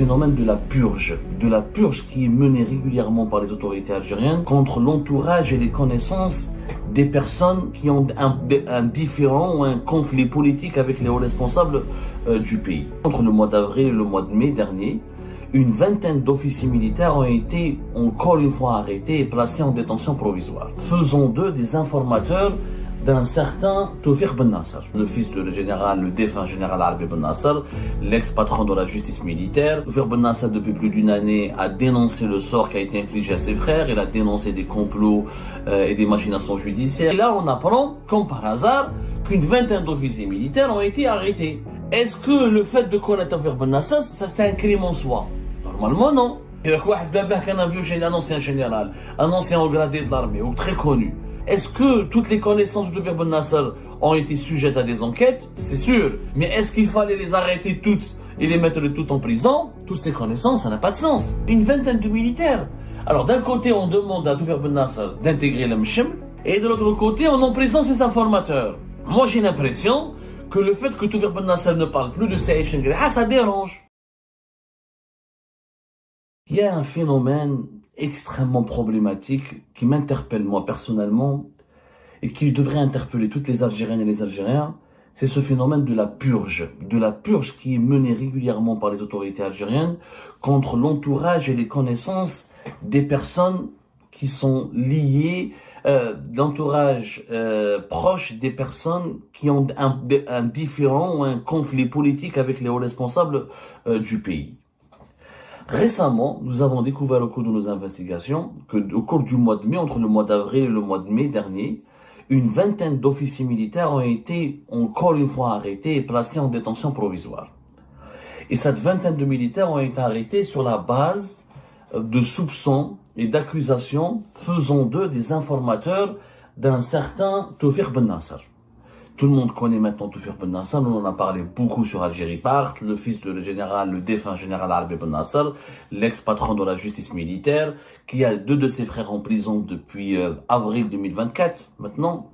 phénomène de la purge qui est menée régulièrement par les autorités algériennes contre l'entourage et les connaissances des personnes qui ont un différend ou un conflit politique avec les hauts responsables du pays. Entre le mois d'avril et le mois de mai dernier, une vingtaine d'officiers militaires ont été encore une fois arrêtés et placés en détention provisoire, faisant d'eux des informateurs d'un certain Toufir Ben Nasser, le fils du général, le défunt général Albi Ben Nasser, l'ex-patron de la justice militaire. Toufir Ben Nasser, depuis plus d'une année, a dénoncé le sort qui a été infligé à ses frères, il a dénoncé des complots et des machinations judiciaires. Et là, on apprend, comme par hasard, qu'une vingtaine d'officiers militaires ont été arrêtés. Est-ce que le fait de connaître Toufir Ben Nasser, ça c'est un crime en soi? Normalement, non. Il y a un ancien général, un ancien haut gradé de l'armée, ou très connu. Est-ce que toutes les connaissances de Toufir Ben Nasser ont été sujettes à des enquêtes? C'est sûr. Mais est-ce qu'il fallait les arrêter toutes et les mettre toutes en prison? Toutes ces connaissances, ça n'a pas de sens. Une vingtaine de militaires. Alors d'un côté, on demande à Toufir Ben Nasser d'intégrer le Mchem, et de l'autre côté, on emprisonne ses informateurs. Moi, j'ai l'impression que le fait que Toufir Ben Nasser ne parle plus de Saïd Chengriha, ça dérange. Il y a un phénomène extrêmement problématique qui m'interpelle moi personnellement et qui devrait interpeller toutes les Algériennes et les Algériens, c'est ce phénomène de la purge qui est menée régulièrement par les autorités algériennes contre l'entourage et les connaissances des personnes qui sont liées, l'entourage proche des personnes qui ont un différend ou un conflit politique avec les hauts responsables du pays. Récemment, nous avons découvert au cours de nos investigations qu'au cours du mois de mai, entre le mois d'avril et le mois de mai dernier, une vingtaine d'officiers militaires ont été encore une fois arrêtés et placés en détention provisoire. Et cette vingtaine de militaires ont été arrêtés sur la base de soupçons et d'accusations faisant d'eux des informateurs d'un certain Toufir Ben Nasser. Tout le monde connaît maintenant Toufir Ben Nasser, on en a parlé beaucoup sur Algérie Part, le fils du général, le défunt général Albi Ben Nasser, l'ex-patron de la justice militaire, qui a deux de ses frères en prison depuis avril 2024, maintenant,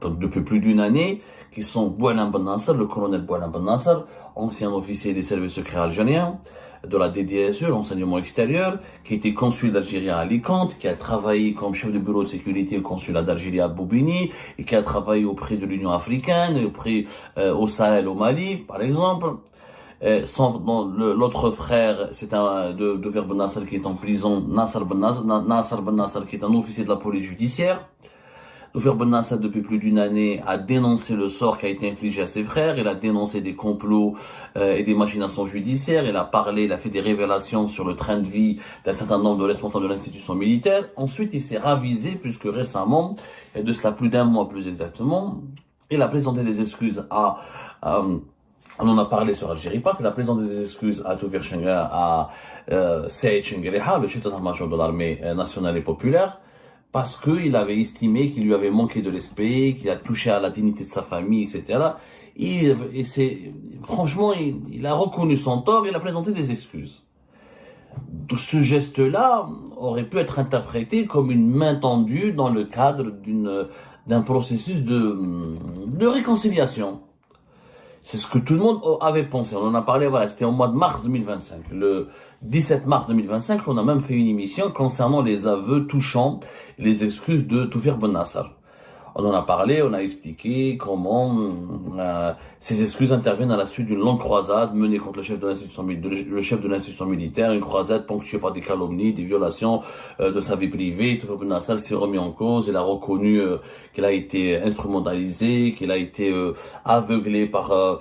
depuis plus d'une année, qui sont Boualem Ben Nasser, le colonel Boualem Ben Nasser, ancien officier des services secrets algériens, de la DDSE, l'enseignement extérieur, qui était consul d'Algérie à Alicante, qui a travaillé comme chef de bureau de sécurité au consulat d'Algérie à Bobigny, et qui a travaillé auprès de l'Union africaine, au Sahel, au Mali, par exemple. L'autre frère, c'est de Toufir Ben Nasser qui est en prison, Nasser Ben Nasser, qui est un officier de la police judiciaire. Toufir Ben Nasser, depuis plus d'une année, a dénoncé le sort qui a été infligé à ses frères. Il a dénoncé des complots et des machinations judiciaires. Il a fait des révélations sur le train de vie d'un certain nombre de responsables de l'institution militaire. Ensuite, il s'est ravisé, puisque récemment, et de cela plus d'un mois plus exactement, il a présenté des excuses on en a parlé sur Algérie Part, il a présenté des excuses à Toufir Chengriha, à Saïd Chengriha, le chef d'état-major de l'armée nationale et populaire, parce qu'il avait estimé qu'il lui avait manqué de respect, qu'il a touché à la dignité de sa famille, etc. Franchement, il a reconnu son tort, il a présenté des excuses. Ce geste-là aurait pu être interprété comme une main tendue dans le cadre d'un processus de réconciliation. C'est ce que tout le monde avait pensé. On en a parlé, voilà, c'était au mois de mars 2025. Le 17 mars 2025, on a même fait une émission concernant les aveux touchants et les excuses de Toufir Ben Nasser. On en a parlé, on a expliqué comment ces excuses interviennent à la suite d'une longue croisade menée contre le chef de l'institution militaire, une croisade ponctuée par des calomnies, des violations de sa vie privée. Toufir Ben Nasser s'est remis en cause, il a reconnu qu'il a été instrumentalisé, qu'il a été aveuglé par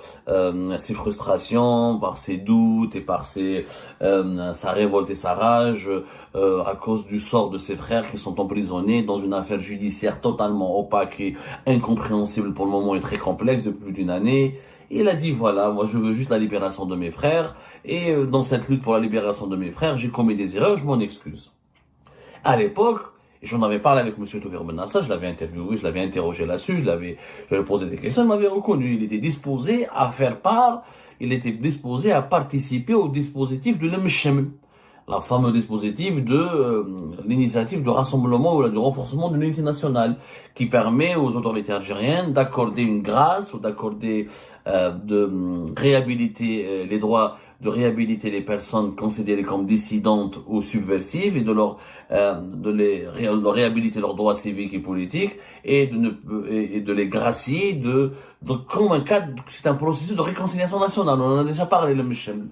ses frustrations, par ses doutes et par sa révolte et sa rage à cause du sort de ses frères qui sont emprisonnés dans une affaire judiciaire totalement opaque et incompréhensible pour le moment et très complexe depuis plus d'une année. Il a dit voilà, moi je veux juste la libération de mes frères et dans cette lutte pour la libération de mes frères, j'ai commis des erreurs, je m'en excuse. À l'époque, j'en avais parlé avec M. Toufir Ben Nasser, je l'avais interviewé, je l'avais interrogé là-dessus, je lui avais posé des questions, il m'avait reconnu, il était disposé à faire part, il était disposé à participer au dispositif de l'Mchem, la fameux dispositif de l'initiative de rassemblement ou du renforcement de l'unité nationale, qui permet aux autorités algériennes d'accorder une grâce ou d'accorder, de réhabiliter les droits de réhabiliter les personnes considérées comme dissidentes ou subversives et de réhabiliter leurs droits civiques et politiques et de les gracier comme un cadre, c'est un processus de réconciliation nationale. On en a déjà parlé, le Michel,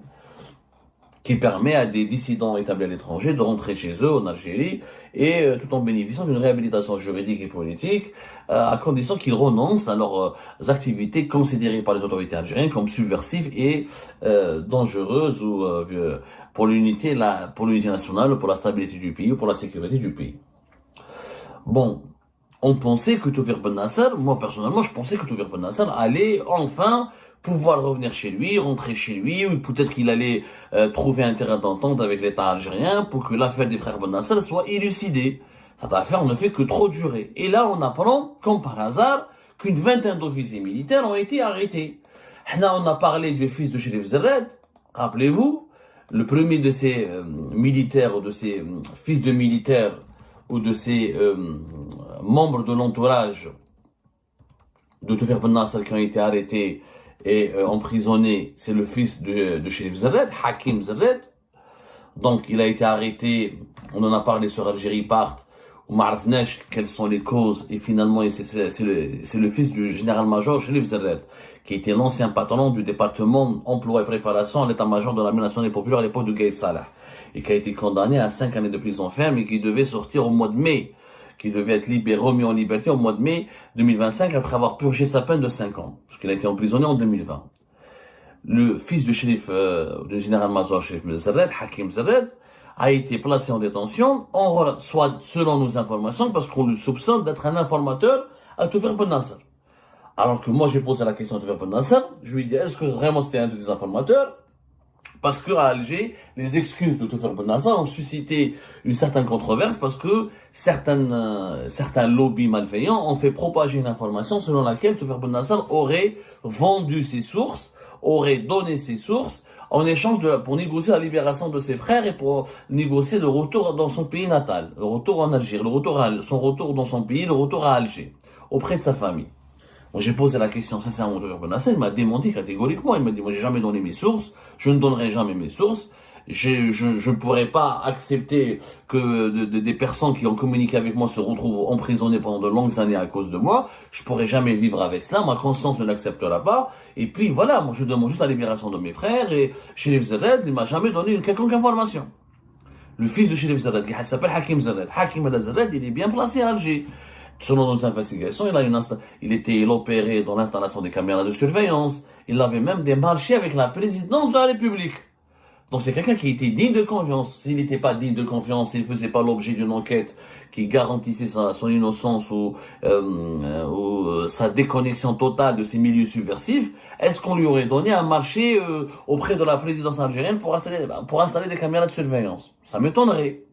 qui permet à des dissidents établis à l'étranger de rentrer chez eux en Algérie et tout en bénéficiant d'une réhabilitation juridique et politique à condition qu'ils renoncent à leurs activités considérées par les autorités algériennes comme subversives et dangereuses ou pour l'unité nationale, pour la stabilité du pays ou pour la sécurité du pays. Bon, on pensait que Taoufik Ben Nasser, moi personnellement, je pensais que Taoufik Ben Nasser allait enfin pouvoir revenir chez lui, rentrer chez lui, ou peut-être qu'il allait trouver un terrain d'entente avec l'État algérien pour que l'affaire des frères Ben Nasser soit élucidée. Cette affaire ne fait que trop durer. Et là, on apprend, comme par hasard, qu'une vingtaine d'officiers militaires ont été arrêtés. Là, on a parlé du fils de Chérif Zerred, rappelez-vous, le premier de ces militaires, ou de ces fils de militaires, ou de ces membres de l'entourage de Taoufik Ben Nasser qui ont été arrêtés et emprisonné, c'est le fils de Chérif Zerred, Hakim Zerred. Donc il a été arrêté, on en a parlé sur Algérie Part, ou Marafnesh, quelles sont les causes, et finalement c'est le fils du général-major Chérif Zerred, qui était l'ancien patron du département emploi et préparation à l'état-major de l'armée nationale populaire à l'époque de Gaï Salah, et qui a été condamné à 5 années de prison ferme et qui devait sortir au mois de mai, qui devait être remis en liberté au mois de mai 2025 après avoir purgé sa peine de 5 ans, parce qu'il a été emprisonné en 2020. Le fils du général-major Chérif Zerred, Hakim Zerred, a été placé en détention, soit selon nos informations, parce qu'on le soupçonne d'être un informateur à Taoufik Ben Nasser. Alors que moi j'ai posé la question à Taoufik Ben Nasser, je lui ai dit est-ce que vraiment c'était un des informateurs? Parce que à Alger, les excuses de Taoufik Ben Nasser ont suscité une certaine controverse parce que certains lobbies malveillants ont fait propager une information selon laquelle Taoufik Ben Nasser aurait vendu ses sources, aurait donné ses sources en échange pour négocier la libération de ses frères et pour négocier le retour dans son pays natal, le retour en Algérie, son retour dans son pays, le retour à Alger, auprès de sa famille. Moi, j'ai posé la question sincèrement de Ben Nasser, il m'a démenti catégoriquement, il m'a dit, moi, j'ai jamais donné mes sources, je ne donnerai jamais mes sources, je ne pourrais pas accepter que des personnes qui ont communiqué avec moi se retrouvent emprisonnées pendant de longues années à cause de moi, je pourrais jamais vivre avec cela, ma conscience ne l'acceptera pas, et puis voilà, moi, je demande juste la libération de mes frères, et Chérif Zerred, il m'a jamais donné une quelconque information. Le fils de Chérif Zerred, qui s'appelle Hakim Zerred, Hakim Zerred, il est bien placé à Alger. Selon nos investigations, il opérait dans l'installation des caméras de surveillance. Il avait même démarché avec la présidence de la République. Donc c'est quelqu'un qui était digne de confiance. S'il n'était pas digne de confiance, s'il ne faisait pas l'objet d'une enquête qui garantissait son innocence ou sa déconnexion totale de ces milieux subversifs, est-ce qu'on lui aurait donné un marché auprès de la présidence algérienne pour installer des caméras de surveillance? Ça m'étonnerait.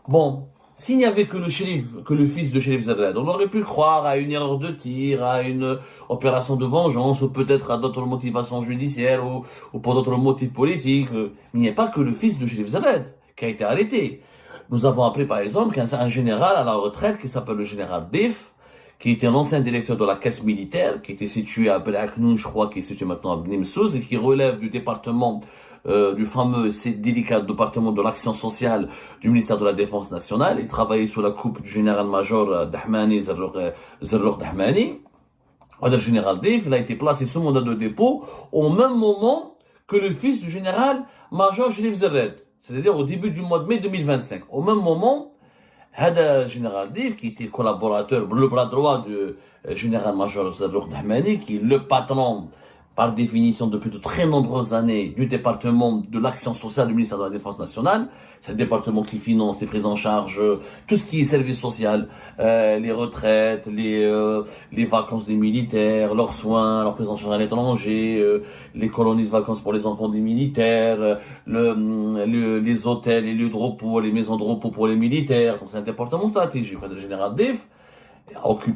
Bon. S'il n'y avait que le fils de Chérif Zerred, on aurait pu croire à une erreur de tir, à une opération de vengeance, ou peut-être à d'autres motivations judiciaires, ou pour d'autres motifs politiques. Mais il n'y a pas que le fils de Chérif Zerred qui a été arrêté. Nous avons appris par exemple qu'un général à la retraite qui s'appelle le général Def, qui était l'ancien directeur de la caisse militaire, qui était situé à Belaknoun, je crois, qui est situé maintenant à Bnimsouz, et qui relève du département du fameux délicat département de l'action sociale du ministère de la Défense nationale. Il travaillait sous la coupe du général-major Dahmani, Zerrouk Dahmani. Le général Def, il a été placé sous mandat de dépôt au même moment que le fils du général-major Chérif Zerred, c'est-à-dire au début du mois de mai 2025. Au même moment, le général Def, qui était collaborateur, le bras droit du général-major Zerrouk Dahmani, qui est le patron par définition depuis de très nombreuses années du département de l'action sociale du ministère de la Défense nationale. C'est le département qui finance les prises en charge, tout ce qui est service social, les retraites, les vacances des militaires, leurs soins, leur prise en charge à l'étranger, les colonies de vacances pour les enfants des militaires, les hôtels, les lieux de repos, les maisons de repos pour les militaires. Donc c'est un département stratégique. Le général Def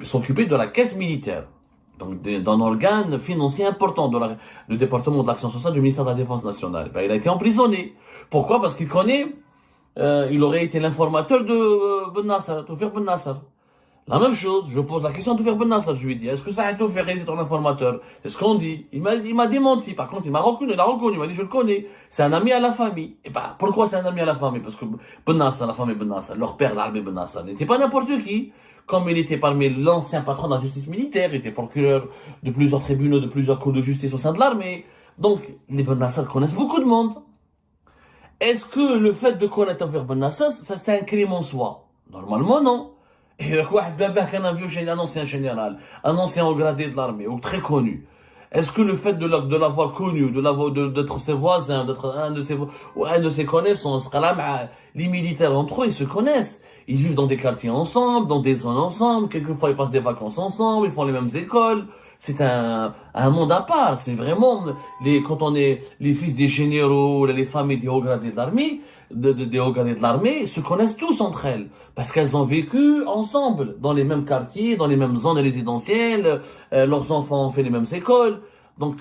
s'occupait de la caisse militaire. Donc d'un organe financier important du département de l'action sociale du ministère de la Défense nationale. Il a été emprisonné. Pourquoi? Parce qu'il connaît, il aurait été l'informateur de Ben Nasser, Taoufik Ben Nasser. La même chose, je pose la question à Toufer Ben Nasser, je lui dis, est-ce que ça a été fait c'est ton informateur? C'est ce qu'on dit. Il m'a démenti, par contre, il m'a reconnu, il m'a dit, je le connais. C'est un ami à la famille. Et bah, pourquoi c'est un ami à la famille? Parce que Ben Nasser, la famille Ben Nasser, leur père, l'Arabie Ben Nasser, n'était pas n'importe qui. Comme il était parmi l'ancien patron de la justice militaire, il était procureur de plusieurs tribunaux, de plusieurs cours de justice au sein de l'armée. Donc, les Ben Nasser connaissent beaucoup de monde. Est-ce que le fait de connaître Toufer Ben Nasser, ça c'est un crime en soi? Normalement, non. Et un vieux général, un ancien général, un ancien haut gradé de l'armée, ou très connu. Est-ce que le fait de l'avoir connu, d'être ses voisins, d'être un de ses connaissances, les militaires entre eux, ils se connaissent. Ils vivent dans des quartiers ensemble, dans des zones ensemble, quelquefois ils passent des vacances ensemble, ils font les mêmes écoles. C'est un monde à part. C'est vraiment, quand on est les fils des généraux, les familles des hauts gradés de l'armée, des hauts gradés de l'armée, se connaissent tous entre elles. Parce qu'elles ont vécu ensemble, dans les mêmes quartiers, dans les mêmes zones résidentielles, leurs enfants ont fait les mêmes écoles. Donc,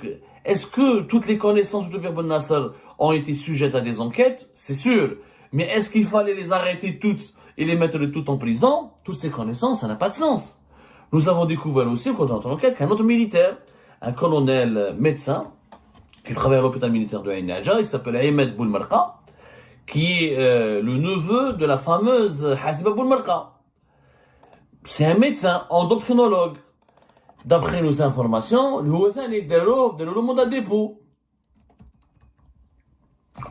est-ce que toutes les connaissances de Toufer Ben Nasser ont été sujettes à des enquêtes? C'est sûr. Mais est-ce qu'il fallait les arrêter toutes et les mettre toutes en prison? Toutes ces connaissances, ça n'a pas de sens. Nous avons découvert aussi, au cours de notre enquête, qu'un autre militaire, un colonel médecin, qui travaille à l'hôpital militaire de Ain Naja, il s'appelle Ahmed Boumarqa, qui est le neveu de la fameuse Hasiba Boumarqa. C'est un médecin, endocrinologue. D'après nos informations, le mandat de dépôt.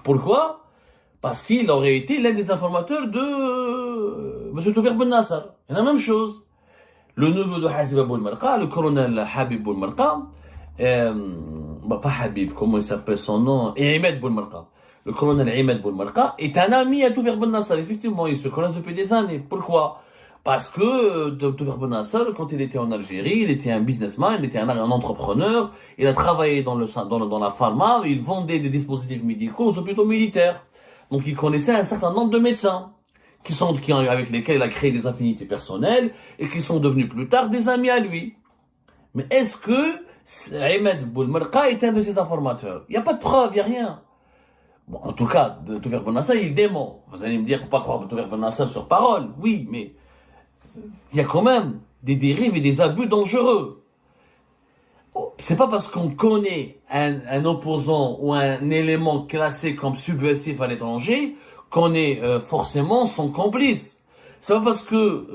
Pourquoi? Parce qu'il aurait été l'un des informateurs de M. Toufer Ben Nasser. C'est la même chose. Le neveu de Hasiba Boumarqa, le colonel Habib Boumarqa, pas Habib, comment il s'appelle son nom? Ahmed Boumarqa. Le colonel Ahmed Boumarqa est un ami à Toufer Ben Nasser. Effectivement, ils se connaissent depuis des années. Pourquoi? Parce que Toufer Ben Nasser, quand il était en Algérie, il était un businessman, il était un entrepreneur, il a travaillé dans la pharma, il vendait des dispositifs médicaux aux hôpitaux militaires. Donc il connaissait un certain nombre de médecins avec lesquels il a créé des affinités personnelles et qui sont devenus plus tard des amis à lui. Mais est-ce que Ahmed Boumarqa est un de ces informateurs? Il n'y a pas de preuve, il n'y a rien. Bon, en tout cas, Toufer Ben Nasser, il dément. Vous allez me dire, faut pas croire Toufer Ben Nasser sur parole. Oui, mais il y a quand même des dérives et des abus dangereux. C'est pas parce qu'on connaît un opposant ou un élément classé comme subversif à l'étranger qu'on est forcément son complice. C'est pas parce que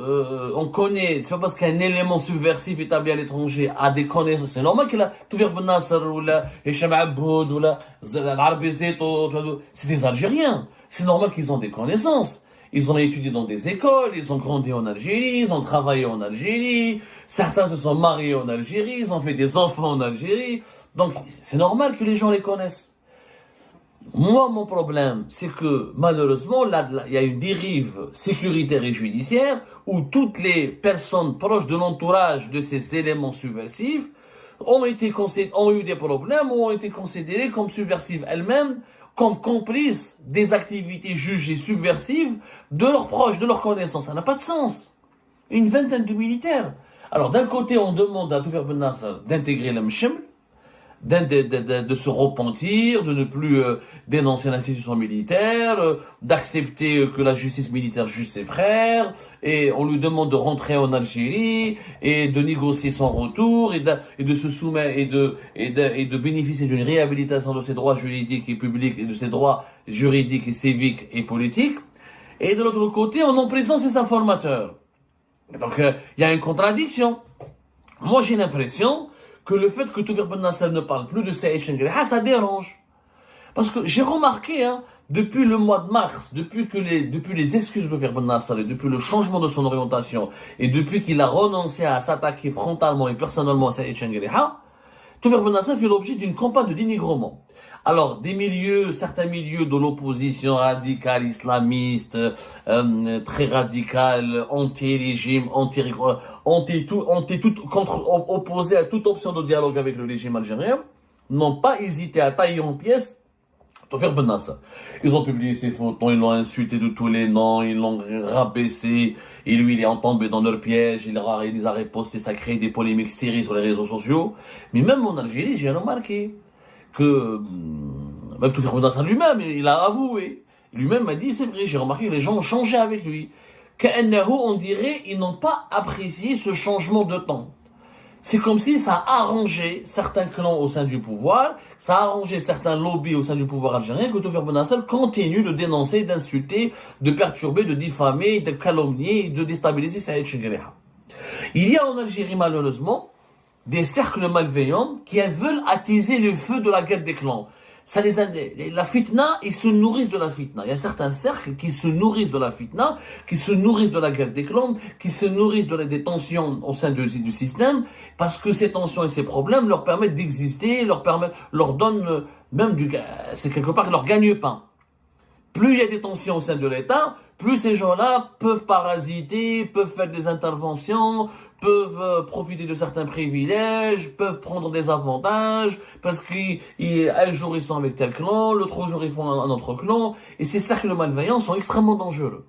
c'est pas parce qu'un élément subversif établi à l'étranger a des connaissances. C'est normal qu'il a Toufer Ben Nasser ou la Hicham Aboud ou la l'Arabie Zéto, c'est des Algériens. C'est normal qu'ils ont des connaissances. Ils ont étudié dans des écoles, ils ont grandi en Algérie, ils ont travaillé en Algérie, certains se sont mariés en Algérie, ils ont fait des enfants en Algérie. Donc, c'est normal que les gens les connaissent. Moi, mon problème, c'est que, malheureusement, là, il y a une dérive sécuritaire et judiciaire où toutes les personnes proches de l'entourage de ces éléments subversifs ont eu des problèmes ou ont été considérées comme subversives elles-mêmes, comme complices des activités jugées subversives de leurs proches, de leurs connaissances. Ça n'a pas de sens. Une vingtaine de militaires. Alors, d'un côté, on demande à Toufer Ben Nasser d'intégrer le Mcheml, de se repentir, de ne plus dénoncer l'institution militaire, d'accepter que la justice militaire juge ses frères, et on lui demande de rentrer en Algérie et de négocier son retour et de se soumettre et de bénéficier d'une réhabilitation de ses droits juridiques et publics et de ses droits juridiques et civiques et politiques. Et de l'autre côté, on emprisonne ses informateurs. Donc il y a une contradiction. Moi, j'ai l'impression que le fait que Toufer Ben Nasser ne parle plus de Saïd Chengreh, ça dérange. Parce que j'ai remarqué, depuis le mois de mars, depuis les excuses de Toufer Ben Nasser et depuis le changement de son orientation et depuis qu'il a renoncé à s'attaquer frontalement et personnellement à Saïd Chengreh, Toufer Ben Nasser fait l'objet d'une campagne de dénigrement. Alors, certains milieux de l'opposition radicale, islamiste, très radicale, anti-régime, opposés à toute option de dialogue avec le régime algérien, n'ont pas hésité à tailler en pièces Toufer Ben Nasser. Ils ont publié ses photos, ils l'ont insulté de tous les noms, ils l'ont rabaissé, et lui, il est tombé dans leur piège, il les a repostés, ça crée des polémiques stériles sur les réseaux sociaux. Mais même en Algérie, j'ai remarqué que même Toufer Ben Nasser lui-même, il a avoué. Lui-même m'a dit, c'est vrai, j'ai remarqué que les gens ont changé avec lui. on dirait, ils n'ont pas apprécié ce changement de temps. C'est comme si ça a arrangé certains clans au sein du pouvoir, ça a arrangé certains lobbies au sein du pouvoir algérien, que Tawfiq Ben Nasser continue de dénoncer, d'insulter, de perturber, de diffamer, de calomnier, de déstabiliser Saïd Chengueleha. Il y a en Algérie, malheureusement, des cercles malveillants qui veulent attiser le feu de la guerre des clans. La fitna, ils se nourrissent de la fitna. Il y a certains cercles qui se nourrissent de la fitna, qui se nourrissent de la guerre des clans, qui se nourrissent des tensions au sein du système, parce que ces tensions et ces problèmes leur permettent d'exister, leur donnent même c'est quelque part leur gagne-pain. Plus il y a des tensions au sein de l'État, plus ces gens-là peuvent parasiter, peuvent faire des interventions, peuvent profiter de certains privilèges, peuvent prendre des avantages, parce qu'un jour ils sont avec tel clan, l'autre jour ils font un autre clan, et ces cercles malveillants sont extrêmement dangereux.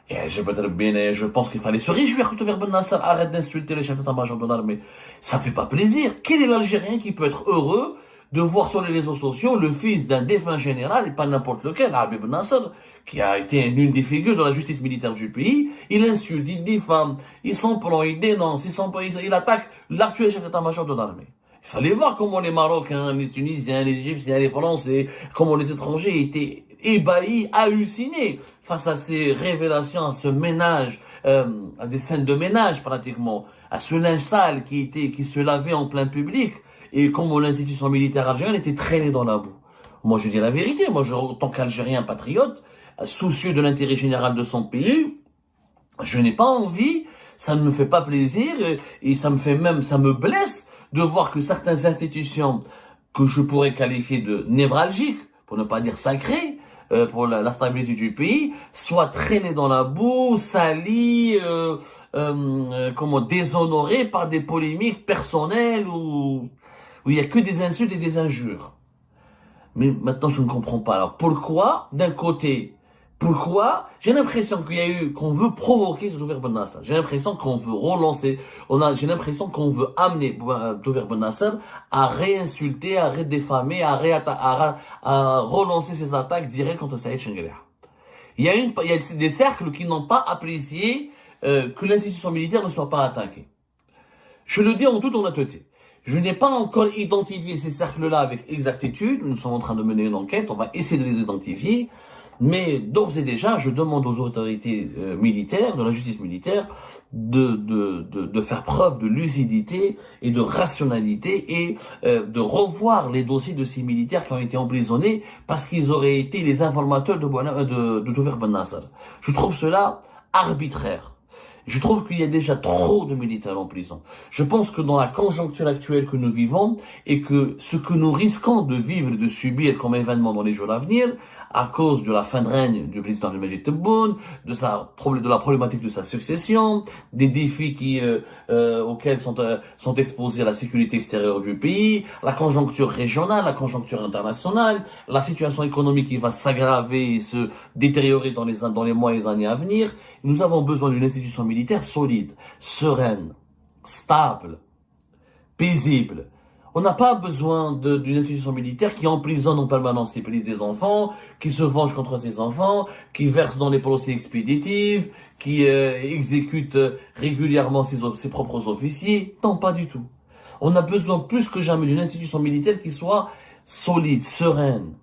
Et je pense qu'il fallait se réjouir que Tawfiq Ben Nasser arrête d'insulter les chefs d'état-major de l'armée. Ça fait pas plaisir. Quel est l'Algérien qui peut être heureux de voir sur les réseaux sociaux le fils d'un défunt général, et pas n'importe lequel, Habib Ben Nasser, qui a été l'une des figures de la justice militaire du pays, il insulte, il diffame, il s'emploie, il dénonce, il attaque l'actuel chef d'état-major de l'armée. Il fallait voir comment les Marocains, les Tunisiens, les Égyptiens, les Français, comment les étrangers étaient ébahis, hallucinés face à ces révélations, à ce ménage, à des scènes de ménage pratiquement, à ce linge sale qui se lavait en plein public, et comment l'institution militaire algérienne était traînée dans la boue. Moi, je dis la vérité. Moi, en tant qu'Algérien patriote, soucieux de l'intérêt général de son pays, je n'ai pas envie, ça ne me fait pas plaisir, et ça me blesse de voir que certaines institutions que je pourrais qualifier de névralgiques, pour ne pas dire sacrées, pour la stabilité du pays, soient traînées dans la boue, salies, déshonorées par des polémiques personnelles où il n'y a que des insultes et des injures. Mais maintenant, je ne comprends pas. Alors, pourquoi, d'un côté, j'ai l'impression qu'on veut provoquer Tawfiq Ben Nasser. J'ai l'impression qu'on veut relancer, j'ai l'impression qu'on veut amener Tawfiq Ben Nasser à réinsulter, à redéfamer, à relancer ses attaques directes contre Saïd Chengueleha. Il y a des cercles qui n'ont pas apprécié que l'institution militaire ne soit pas attaquée. Je le dis en toute honnêteté. Je n'ai pas encore identifié ces cercles-là avec exactitude. Nous sommes en train de mener une enquête. On va essayer de les identifier. Mais d'ores et déjà, je demande aux autorités militaires, de la justice militaire, de faire preuve de lucidité et de rationalité et de revoir les dossiers de ces militaires qui ont été emprisonnés parce qu'ils auraient été les informateurs de Tawfiq Ben Nasser. Je trouve cela arbitraire. Je trouve qu'il y a déjà trop de militaires en prison. Je pense que dans la conjoncture actuelle que nous vivons et que ce que nous risquons de vivre et de subir comme événement dans les jours à venir, à cause de la fin de règne du président Abdelmadjid Tebboune, de la problématique de sa succession, des défis auxquels sont exposés la sécurité extérieure du pays, la conjoncture régionale, la conjoncture internationale, la situation économique qui va s'aggraver et se détériorer dans les mois et les années à venir. Nous avons besoin d'une institution militaire solide, sereine, stable, paisible. On n'a pas besoin d'une institution militaire qui emprisonne en permanence des enfants, qui se venge contre ses enfants, qui verse dans les procès expéditifs, qui exécute régulièrement ses propres officiers. Non, pas du tout. On a besoin plus que jamais d'une institution militaire qui soit solide, sereine.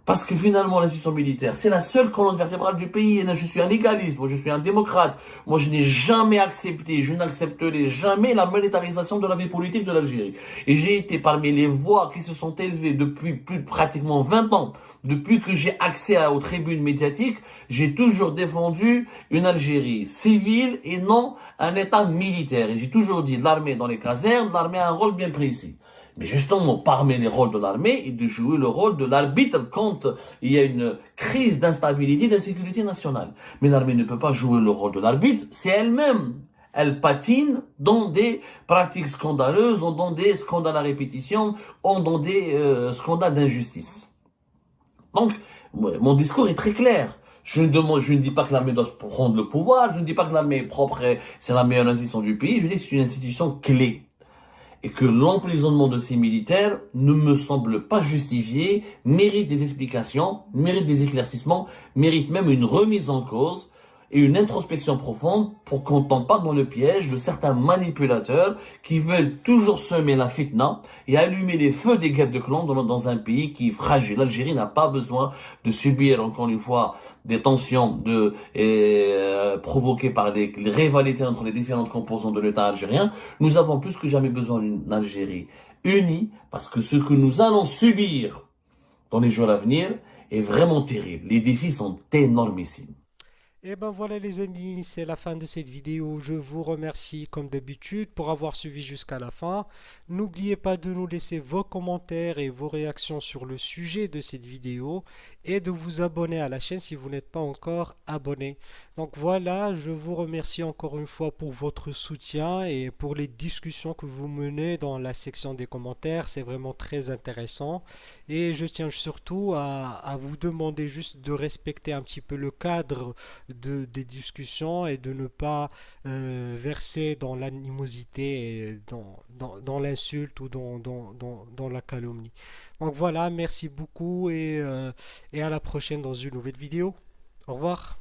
Parce que finalement, l'institution militaire, c'est la seule colonne vertébrale du pays. Et là, je suis un légaliste, moi je suis un démocrate. Moi, je n'ai jamais accepté, je n'accepterai jamais la militarisation de la vie politique de l'Algérie. Et j'ai été parmi les voix qui se sont élevées depuis pratiquement 20 ans. Depuis que j'ai accès aux tribunes médiatiques, j'ai toujours défendu une Algérie civile et non un État militaire. Et j'ai toujours dit l'armée dans les casernes, l'armée a un rôle bien précis. Mais justement, parmi les rôles de l'armée, est de jouer le rôle de l'arbitre quand il y a une crise d'instabilité, d'insécurité nationale. Mais l'armée ne peut pas jouer le rôle de l'arbitre, c'est elle-même. Elle patine dans des pratiques scandaleuses, dans des scandales à répétition, dans des scandales d'injustice. Donc, mon discours est très clair. Je ne dis pas que l'armée doit prendre le pouvoir, je ne dis pas que l'armée est propre et c'est la meilleure institution du pays, je dis que c'est une institution clé. Et que l'emprisonnement de ces militaires ne me semble pas justifié, mérite des explications, mérite des éclaircissements, mérite même une remise en cause et une introspection profonde pour qu'on ne tombe pas dans le piège de certains manipulateurs qui veulent toujours semer la fitna et allumer les feux des guerres de clans dans un pays qui est fragile. L'Algérie n'a pas besoin de subir, encore une fois, des tensions provoquées par les rivalités entre les différentes composantes de l'État algérien. Nous avons plus que jamais besoin d'une Algérie unie, parce que ce que nous allons subir dans les jours à venir est vraiment terrible. Les défis sont énormissimes. Et ben voilà les amis, c'est la fin de cette vidéo. Je vous remercie comme d'habitude pour avoir suivi jusqu'à la fin. N'oubliez pas de nous laisser vos commentaires et vos réactions sur le sujet de cette vidéo et de vous abonner à la chaîne si vous n'êtes pas encore abonné. Donc voilà, je vous remercie encore une fois pour votre soutien et pour les discussions que vous menez dans la section des commentaires. C'est vraiment très intéressant. Et je tiens surtout à vous demander juste de respecter un petit peu le cadre des discussions et de ne pas verser dans l'animosité, et dans l'insulte ou dans la calomnie. Donc voilà, merci beaucoup et à la prochaine dans une nouvelle vidéo. Au revoir.